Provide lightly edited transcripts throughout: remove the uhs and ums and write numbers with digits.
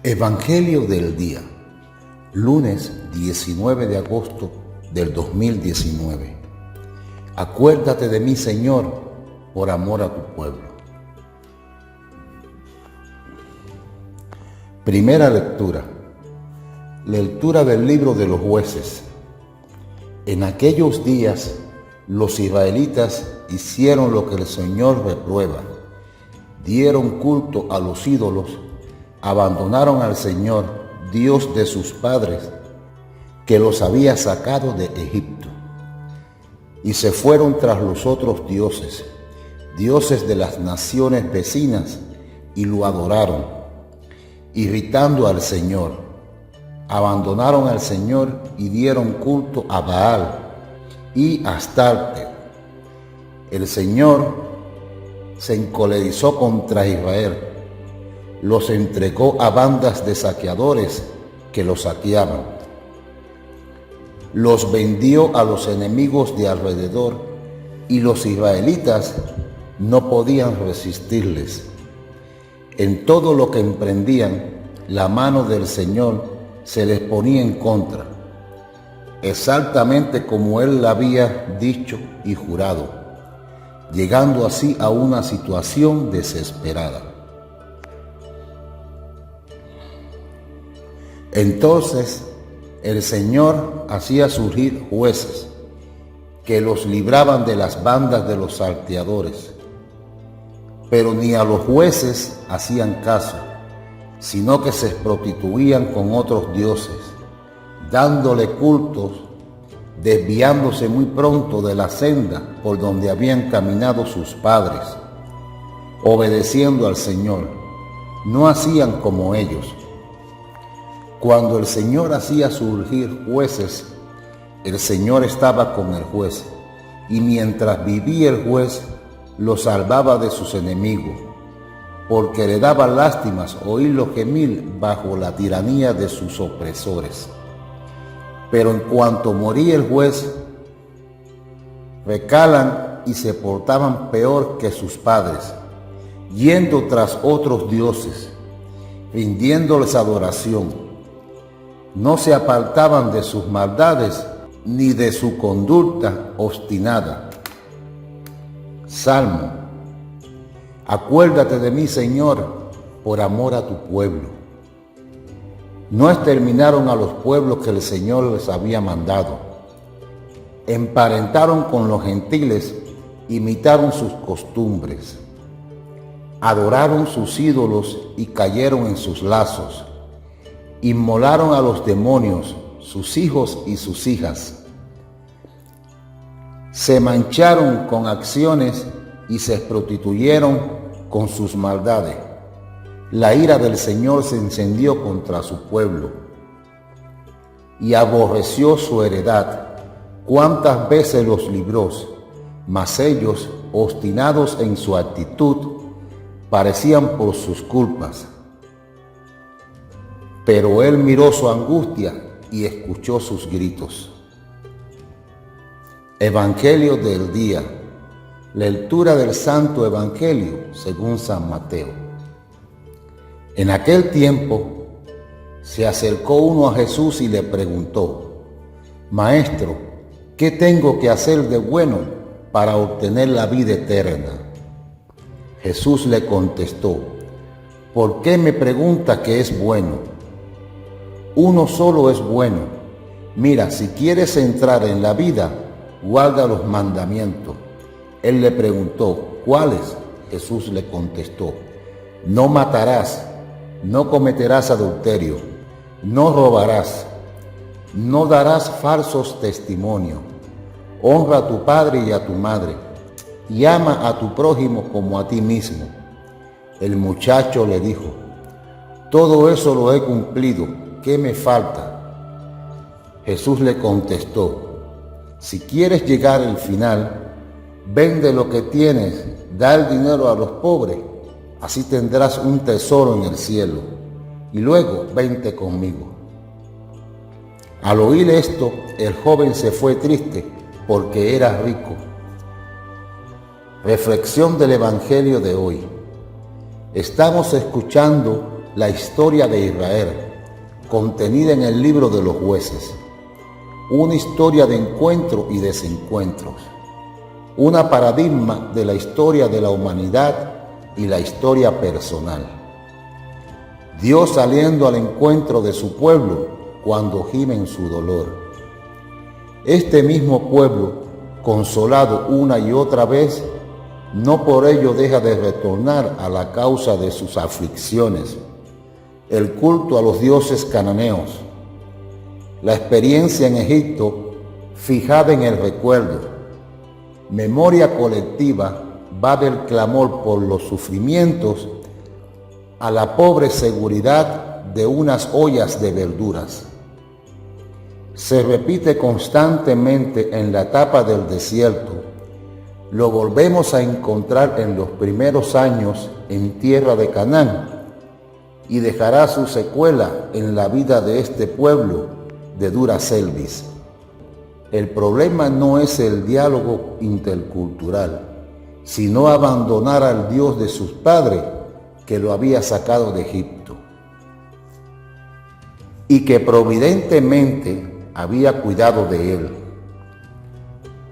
Evangelio del día, lunes 19 de agosto del 2019. Acuérdate de mí, Señor, por amor a tu pueblo. Primera lectura. Lectura del libro de los Jueces. En aquellos días, los israelitas hicieron lo que el Señor reprueba. Dieron culto a los ídolos, abandonaron al Señor, Dios de sus padres, que los había sacado de Egipto, y se fueron tras los otros dioses, dioses de las naciones vecinas, y lo adoraron, irritando al Señor. Abandonaron al Señor y dieron culto a Baal y a Astarte. El Señor se encolerizó contra Israel, los entregó a bandas de saqueadores que los saqueaban. Los vendió a los enemigos de alrededor y los israelitas no podían resistirles. En todo lo que emprendían, la mano del Señor se les ponía en contra, exactamente como Él le había dicho y jurado, llegando así a una situación desesperada. Entonces el Señor hacía surgir jueces que los libraban de las bandas de los salteadores, pero ni a los jueces hacían caso, sino que se prostituían con otros dioses, dándole cultos, desviándose muy pronto de la senda por donde habían caminado sus padres, obedeciendo al Señor. No hacían como ellos. Cuando el Señor hacía surgir jueces, el Señor estaba con el juez, y mientras vivía el juez, lo salvaba de sus enemigos, porque le daba lástimas oírlo gemir bajo la tiranía de sus opresores. Pero en cuanto moría el juez, recalan y se portaban peor que sus padres, yendo tras otros dioses, rindiéndoles adoración. No se apartaban de sus maldades ni de su conducta obstinada. Salmo. Acuérdate de mí, Señor, por amor a tu pueblo. No exterminaron a los pueblos que el Señor les había mandado. Emparentaron con los gentiles, imitaron sus costumbres. Adoraron sus ídolos y cayeron en sus lazos. Inmolaron a los demonios, sus hijos y sus hijas. Se mancharon con acciones y se prostituyeron con sus maldades. La ira del Señor se encendió contra su pueblo y aborreció su heredad. Cuántas veces los libró, mas ellos, obstinados en su actitud, parecían por sus culpas. Pero Él miró su angustia y escuchó sus gritos. Evangelio del día. Lectura del Santo Evangelio según San Mateo. En aquel tiempo se acercó uno a Jesús y le preguntó: Maestro, ¿qué tengo que hacer de bueno para obtener la vida eterna? Jesús le contestó: ¿por qué me pregunta qué es bueno? Uno solo es bueno. Mira, si quieres entrar en la vida, guarda los mandamientos. Él le preguntó: ¿cuáles? Jesús le contestó: no matarás, no cometerás adulterio, no robarás, no darás falsos testimonios, honra a tu padre y a tu madre, y ama a tu prójimo como a ti mismo. El muchacho le dijo: todo eso lo he cumplido. ¿Qué me falta? Jesús le contestó: si quieres llegar al final, vende lo que tienes, da el dinero a los pobres, así tendrás un tesoro en el cielo, y luego vente conmigo. Al oír esto, el joven se fue triste porque era rico. Reflexión del Evangelio de hoy. Estamos escuchando la historia de Israel, contenida en el libro de los Jueces. Una historia de encuentros y desencuentros. Una paradigma de la historia de la humanidad y la historia personal. Dios saliendo al encuentro de su pueblo cuando gime en su dolor. Este mismo pueblo, consolado una y otra vez, no por ello deja de retornar a la causa de sus aflicciones, el culto a los dioses cananeos. La experiencia en Egipto fijada en el recuerdo. Memoria colectiva va del clamor por los sufrimientos a la pobre seguridad de unas ollas de verduras. Se repite constantemente en la etapa del desierto. Lo volvemos a encontrar en los primeros años en tierra de Canaán y dejará su secuela en la vida de este pueblo de dura selvis. El problema no es el diálogo intercultural, sino abandonar al Dios de sus padres que lo había sacado de Egipto y que providentemente había cuidado de él.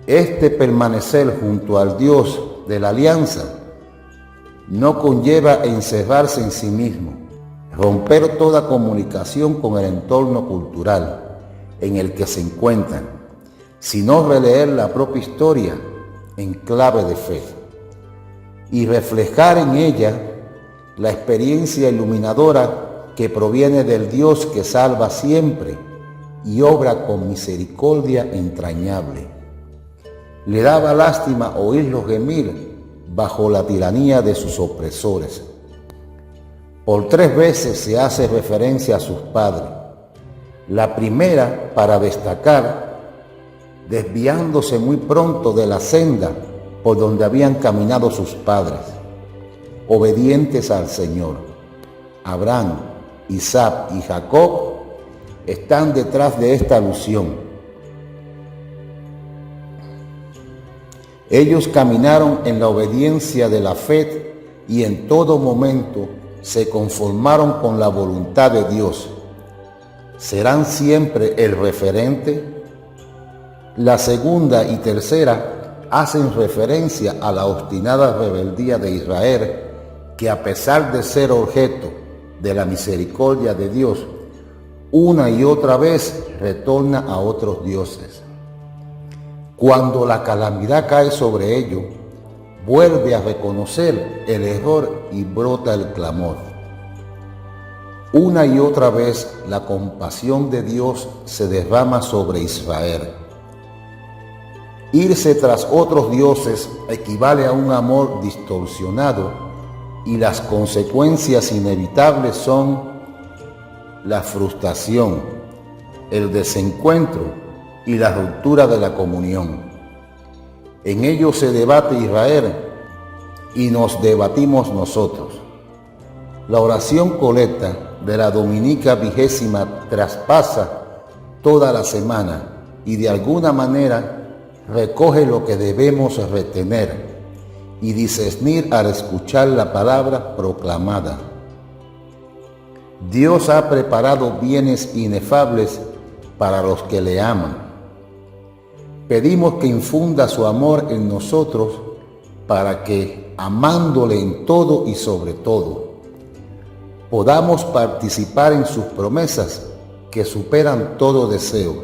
Este permanecer junto al Dios de la alianza no conlleva encerrarse en sí mismo, romper toda comunicación con el entorno cultural en el que se encuentran, sino releer la propia historia en clave de fe y reflejar en ella la experiencia iluminadora que proviene del Dios que salva siempre y obra con misericordia entrañable. Le daba lástima oírlos gemir bajo la tiranía de sus opresores. Por 3 veces se hace referencia a sus padres. La primera para destacar, desviándose muy pronto de la senda por donde habían caminado sus padres, obedientes al Señor. Abraham, Isaac y Jacob están detrás de esta alusión. Ellos caminaron en la obediencia de la fe y en todo momento se conformaron con la voluntad de Dios. ¿Serán siempre el referente? La segunda y tercera hacen referencia a la obstinada rebeldía de Israel, que a pesar de ser objeto de la misericordia de Dios, una y otra vez retorna a otros dioses. Cuando la calamidad cae sobre ellos, vuelve a reconocer el error y brota el clamor. Una y otra vez la compasión de Dios se derrama sobre Israel. Irse tras otros dioses equivale a un amor distorsionado y las consecuencias inevitables son la frustración, el desencuentro y la ruptura de la comunión. En ello se debate Israel y nos debatimos nosotros. La oración colecta de la Dominica 20ª traspasa toda la semana y de alguna manera recoge lo que debemos retener y discernir al escuchar la palabra proclamada. Dios ha preparado bienes inefables para los que le aman. Pedimos que infunda su amor en nosotros para que, amándole en todo y sobre todo, podamos participar en sus promesas que superan todo deseo.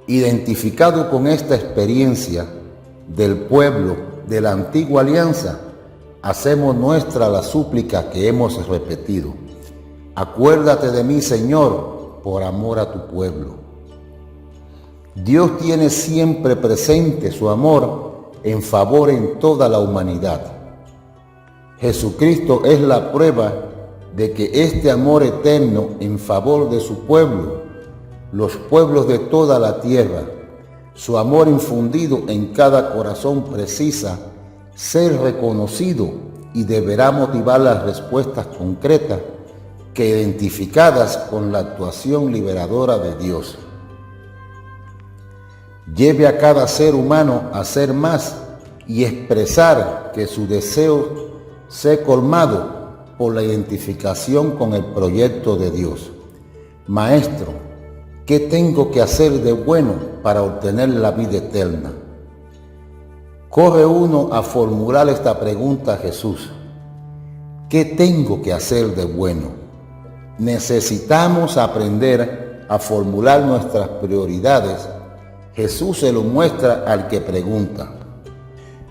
Identificado con esta experiencia del pueblo de la antigua alianza, hacemos nuestra la súplica que hemos repetido. Acuérdate de mí, Señor, por amor a tu pueblo. Dios tiene siempre presente su amor en favor en toda la humanidad. Jesucristo es la prueba de que este amor eterno en favor de su pueblo, los pueblos de toda la tierra, su amor infundido en cada corazón precisa ser reconocido y deberá motivar las respuestas concretas que identificadas con la actuación liberadora de Dios. Lleve a cada ser humano a ser más y expresar que su deseo sea colmado por la identificación con el proyecto de Dios. Maestro, ¿qué tengo que hacer de bueno para obtener la vida eterna? Corre uno a formular esta pregunta a Jesús. ¿Qué tengo que hacer de bueno? Necesitamos aprender a formular nuestras prioridades. Jesús se lo muestra al que pregunta.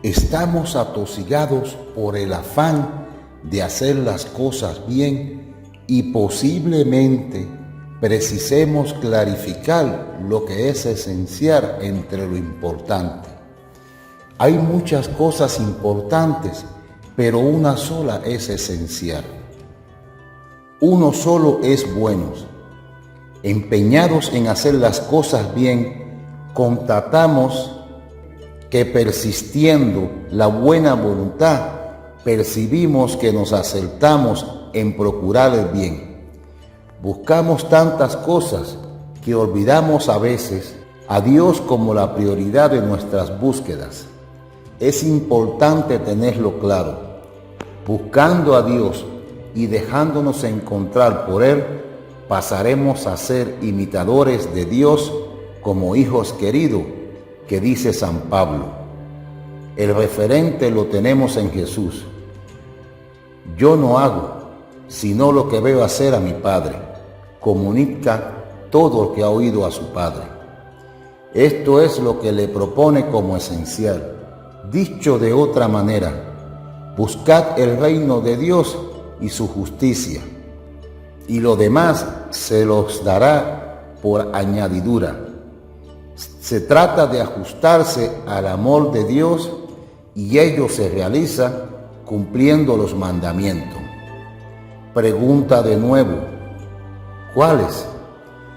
Estamos atosigados por el afán de hacer las cosas bien y posiblemente precisemos clarificar lo que es esencial entre lo importante. Hay muchas cosas importantes, pero una sola es esencial. Uno solo es bueno. Empeñados en hacer las cosas bien, constatamos que persistiendo la buena voluntad, percibimos que nos acertamos en procurar el bien. Buscamos tantas cosas que olvidamos a veces a Dios como la prioridad de nuestras búsquedas. Es importante tenerlo claro. Buscando a Dios y dejándonos encontrar por Él, pasaremos a ser imitadores de Dios como hijos queridos, que dice San Pablo. El referente lo tenemos en Jesús. Yo no hago, sino lo que veo hacer a mi Padre. Comunica todo lo que ha oído a su Padre. Esto es lo que le propone como esencial. Dicho de otra manera, buscad el reino de Dios y su justicia, y lo demás se los dará por añadidura. Se trata de ajustarse al amor de Dios y ello se realiza cumpliendo los mandamientos. Pregunta de nuevo, ¿cuáles?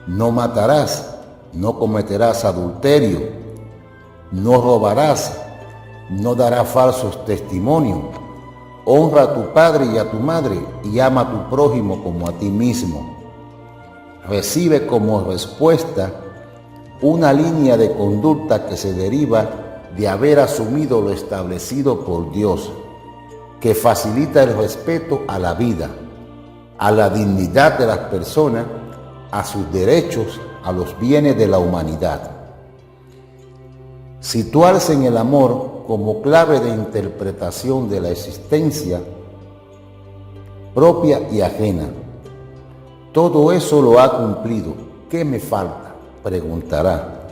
No matarás, no cometerás adulterio, no robarás, no darás falsos testimonios, honra a tu padre y a tu madre y ama a tu prójimo como a ti mismo. Recibe como respuesta una línea de conducta que se deriva de haber asumido lo establecido por Dios, que facilita el respeto a la vida, a la dignidad de las personas, a sus derechos, a los bienes de la humanidad. Situarse en el amor como clave de interpretación de la existencia propia y ajena. Todo eso lo ha cumplido. ¿Qué me falta?, preguntará.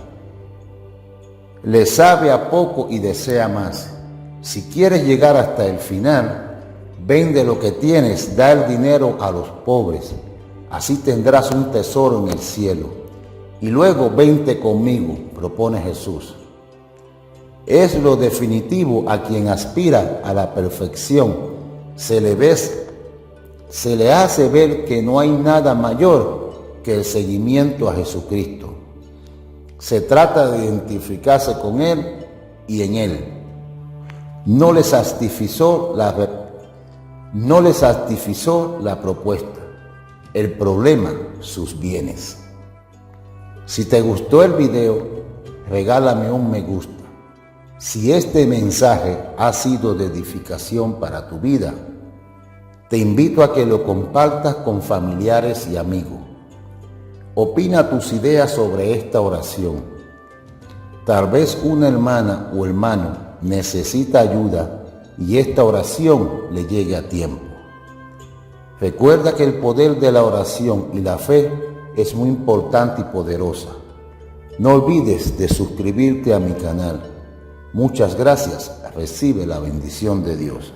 Le sabe a poco y desea más. Si quieres llegar hasta el final, vende lo que tienes, da el dinero a los pobres. Así tendrás un tesoro en el cielo. Y luego vente conmigo, propone Jesús. Es lo definitivo a quien aspira a la perfección. Se le hace ver que no hay nada mayor que el seguimiento a Jesucristo. Se trata de identificarse con Él y en Él. No le satisfizo la propuesta. El problema, sus bienes. Si te gustó el video, regálame un me gusta. Si este mensaje ha sido de edificación para tu vida, te invito a que lo compartas con familiares y amigos. Opina tus ideas sobre esta oración. Tal vez una hermana o hermano necesita ayuda y esta oración le llegue a tiempo. Recuerda que el poder de la oración y la fe es muy importante y poderosa. No olvides de suscribirte a mi canal. Muchas gracias. Recibe la bendición de Dios.